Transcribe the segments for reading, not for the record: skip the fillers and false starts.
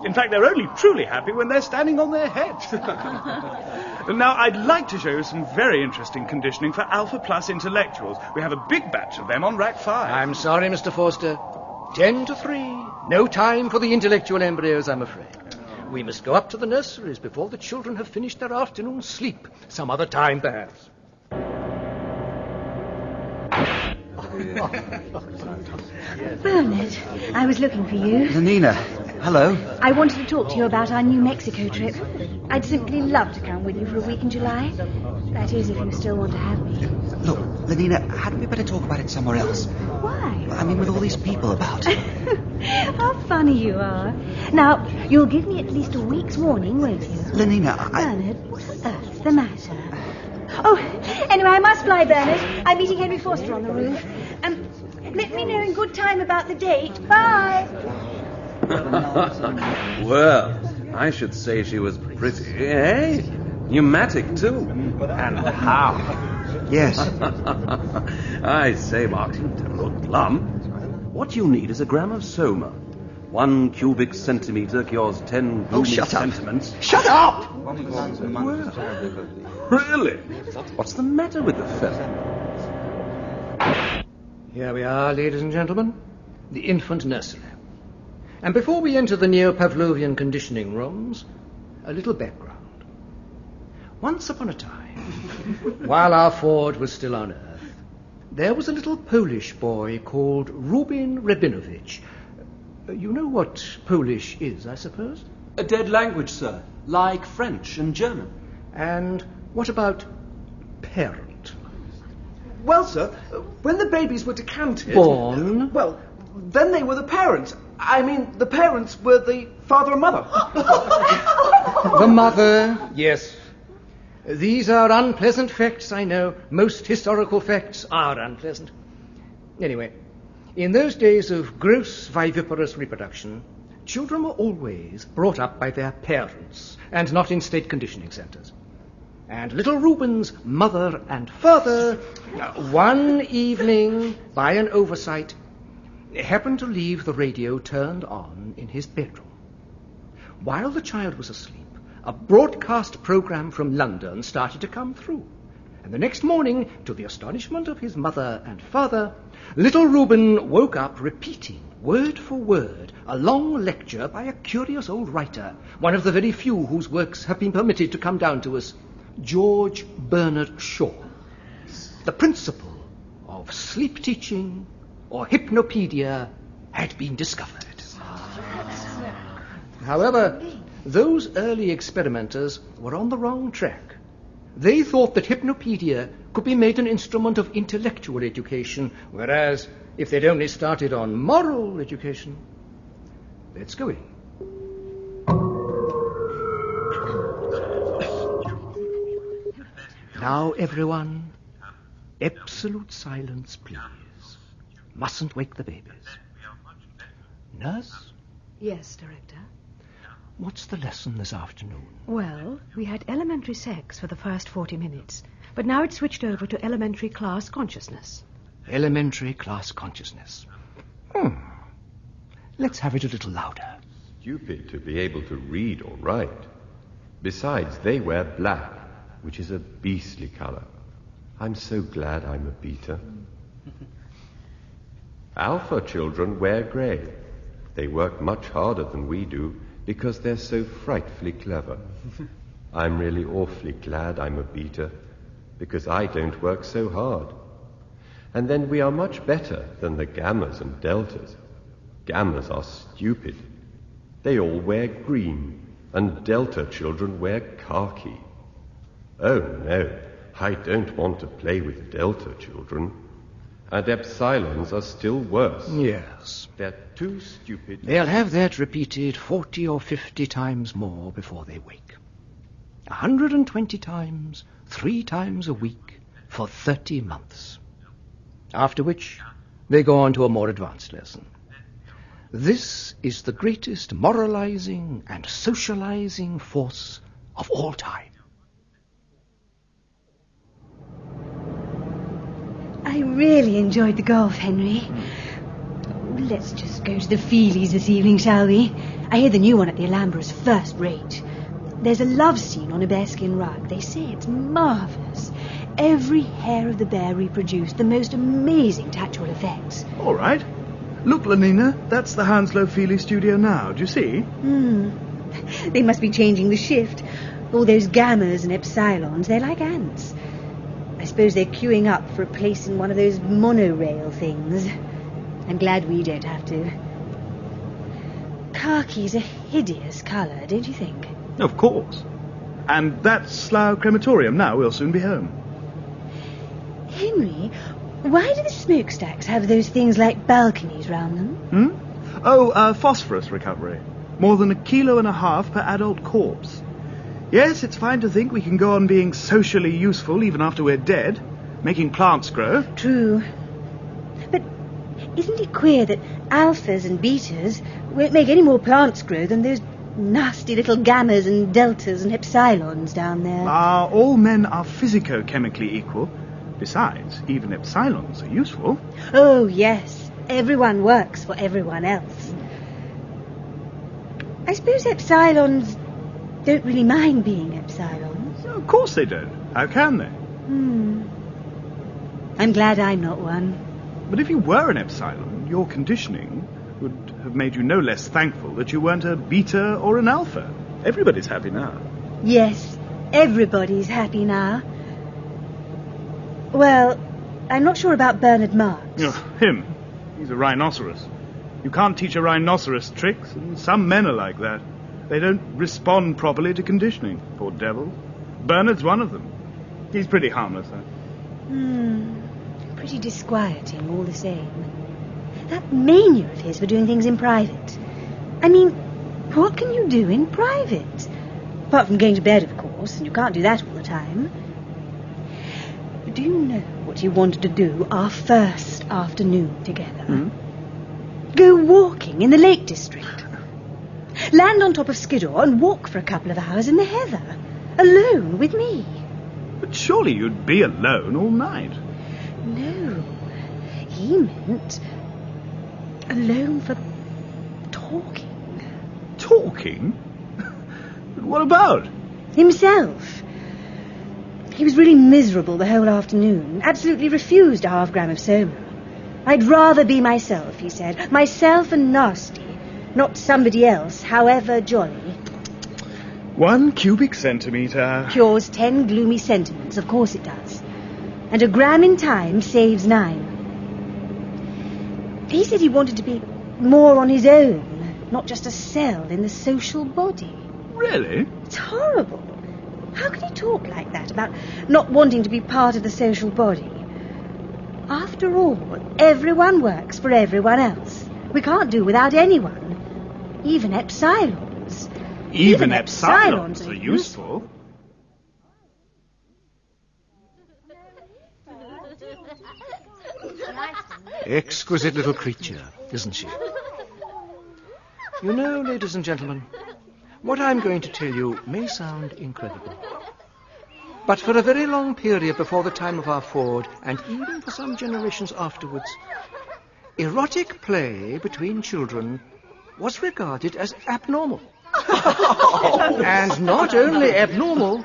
In fact, they're only truly happy when they're standing on their heads. Now, I'd like to show you some very interesting conditioning for Alpha Plus intellectuals. We have a big batch of them on rack 5. I'm sorry, Mr. Forster. 10 to 3. No time for the intellectual embryos, I'm afraid. We must go up to the nurseries before the children have finished their afternoon sleep. Some other time, perhaps. Bernard, I was looking for you. Lenina, hello. I wanted to talk to you about our New Mexico trip. I'd simply love to come with you for a week in July. That is, if you still want to have me. Look, Lenina, hadn't we better talk about it somewhere else? Why? I mean, with all these people about. How funny you are. Now, you'll give me at least a week's warning, won't you? Lenina, Bernard, what on earth's the matter? Oh, anyway, I must fly, Bernard. I'm meeting Henry Forster on the roof. Let me know in good time about the date. Bye. Well, I should say she was pretty, eh? Pneumatic, too. And how? Yes. I say, Martin, don't look glum. What you need is a gram of Soma. 1 cubic centimetre cures 10 gloomy sentiments. Shut up! Well, really? What's the matter with the fellow? Here we are, ladies and gentlemen. The infant nursery. And before we enter the neo-Pavlovian conditioning rooms, a little background. Once upon a time, while our Ford was still on Earth, there was a little Polish boy called Rubin Rabinovich. You know what Polish is, I suppose? A dead language, sir, like French and German. And what about parent? Well, sir, when the babies were decanted... Born? Well, then they were the parents. I mean, the parents were the father and mother. The mother, yes. These are unpleasant facts, I know. Most historical facts are unpleasant. Anyway, in those days of gross viviparous reproduction, children were always brought up by their parents and not in state conditioning centres. And little Reuben's mother and father, one evening, by an oversight, happened to leave the radio turned on in his bedroom. While the child was asleep, a broadcast program from London started to come through. And the next morning, to the astonishment of his mother and father, little Reuben woke up repeating, word for word, a long lecture by a curious old writer, one of the very few whose works have been permitted to come down to us, George Bernard Shaw. The principle of sleep teaching or hypnopedia had been discovered. However, those early experimenters were on the wrong track. They thought that hypnopedia could be made an instrument of intellectual education, whereas if they'd only started on moral education... Let's go in. Now, everyone, absolute silence, please. Mustn't wake the babies. Nurse? Yes, Director. What's the lesson this afternoon? Well, we had elementary sex for the first 40 minutes, but now it's switched over to elementary class consciousness. Elementary class consciousness. Let's have it a little louder. Stupid to be able to read or write. Besides, they wear black, which is a beastly colour. I'm so glad I'm a beta. Alpha children wear grey. They work much harder than we do because they're so frightfully clever. I'm really awfully glad I'm a beta because I don't work so hard. And then we are much better than the gammas and deltas. Gammas are stupid. They all wear green, and delta children wear khaki. Oh, no, I don't want to play with delta children. And epsilons are still worse. Yes. They're too stupid. They'll have that repeated 40 or 50 times more before they wake. 120 times, 3 times a week, for 30 months. After which, they go on to a more advanced lesson. This is the greatest moralizing and socializing force of all time. I really enjoyed the golf, Henry. Let's just go to the Feelies this evening, shall we? I hear the new one at the Alhambra's first rate. There's a love scene on a bearskin rug. They say it's marvellous. Every hair of the bear reproduced, the most amazing tactual effects. All right. Look, Lenina, that's the Hounslow Feely studio now. Do you see? They must be changing the shift. All those gammas and epsilons, they're like ants. I suppose they're queuing up for a place in one of those monorail things. I'm glad we don't have to. Khaki's a hideous colour, don't you think? Of course. And that's Slough Crematorium now. We'll soon be home. Henry, why do the smokestacks have those things like balconies round them? Phosphorus recovery. More than 1.5 kilos per adult corpse. Yes, it's fine to think we can go on being socially useful even after we're dead, making plants grow. True. But isn't it queer that alphas and betas won't make any more plants grow than those nasty little gammas and deltas and epsilons down there? All men are physico-chemically equal. Besides, even epsilons are useful. Oh, yes. Everyone works for everyone else. I suppose epsilons don't really mind being epsilons. Of course they don't. How can they? I'm glad I'm not one. But if you were an epsilon, your conditioning would have made you no less thankful that you weren't a beta or an alpha. Everybody's happy now. Yes, everybody's happy now. Well, I'm not sure about Bernard Marx. Him. He's a rhinoceros. You can't teach a rhinoceros tricks, and some men are like that. They don't respond properly to conditioning, poor devils. Bernard's one of them. He's pretty harmless, though. Pretty disquieting, all the same. That mania of his for doing things in private. I mean, what can you do in private? Apart from going to bed, of course, and you can't do that all the time. Do you know what he wanted to do our first afternoon together? Go walking in the Lake District. Land on top of Skiddaw and walk for a couple of hours in the heather. Alone with me. But surely you'd be alone all night. No. He meant alone for talking. Talking? What about? Himself. He was really miserable the whole afternoon. Absolutely refused a half-gram of soma. I'd rather be myself, he said. Myself and nasty. Not somebody else, however jolly. 1 cubic centimetre. Cures 10 gloomy sentiments, of course it does. And a gram in time saves 9. He said he wanted to be more on his own, not just a cell in the social body. Really? It's horrible. How could he talk like that about not wanting to be part of the social body? After all, everyone works for everyone else. We can't do without anyone. Even epsilons. Even epsilons are useful. Exquisite little creature, isn't she? You know, ladies and gentlemen, what I'm going to tell you may sound incredible. But for a very long period before the time of our Ford, and even for some generations afterwards, erotic play between children was regarded as abnormal. And not only abnormal,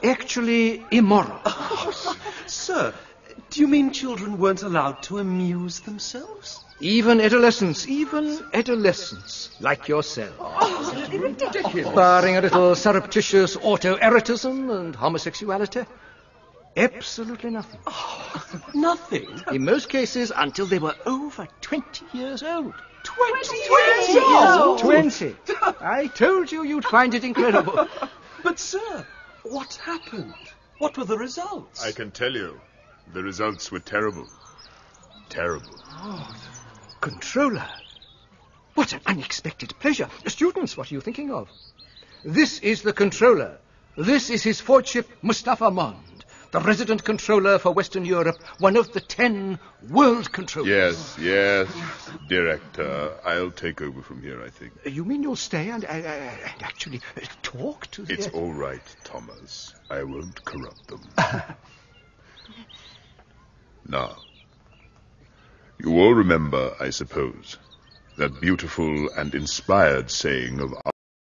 actually immoral. Sir, do you mean children weren't allowed to amuse themselves? Even adolescents, like yourself. Absolutely ridiculous. Barring a little surreptitious autoerotism and homosexuality. Absolutely nothing. Nothing? In most cases, until they were over 20 years old. 20 years old? 20. I told you you'd find it incredible. But, sir, what happened? What were the results? I can tell you. The results were terrible. Terrible. Controller. What an unexpected pleasure. Students, what are you thinking of? This is the controller. This is his Fordship Mustafa Mond, the resident controller for Western Europe, one of the 10 world controllers. Yes, Director. I'll take over from here, I think. You mean you'll stay and actually talk to them? It's all right, Thomas. I won't corrupt them. Now, You all remember, I suppose, that beautiful and inspired saying of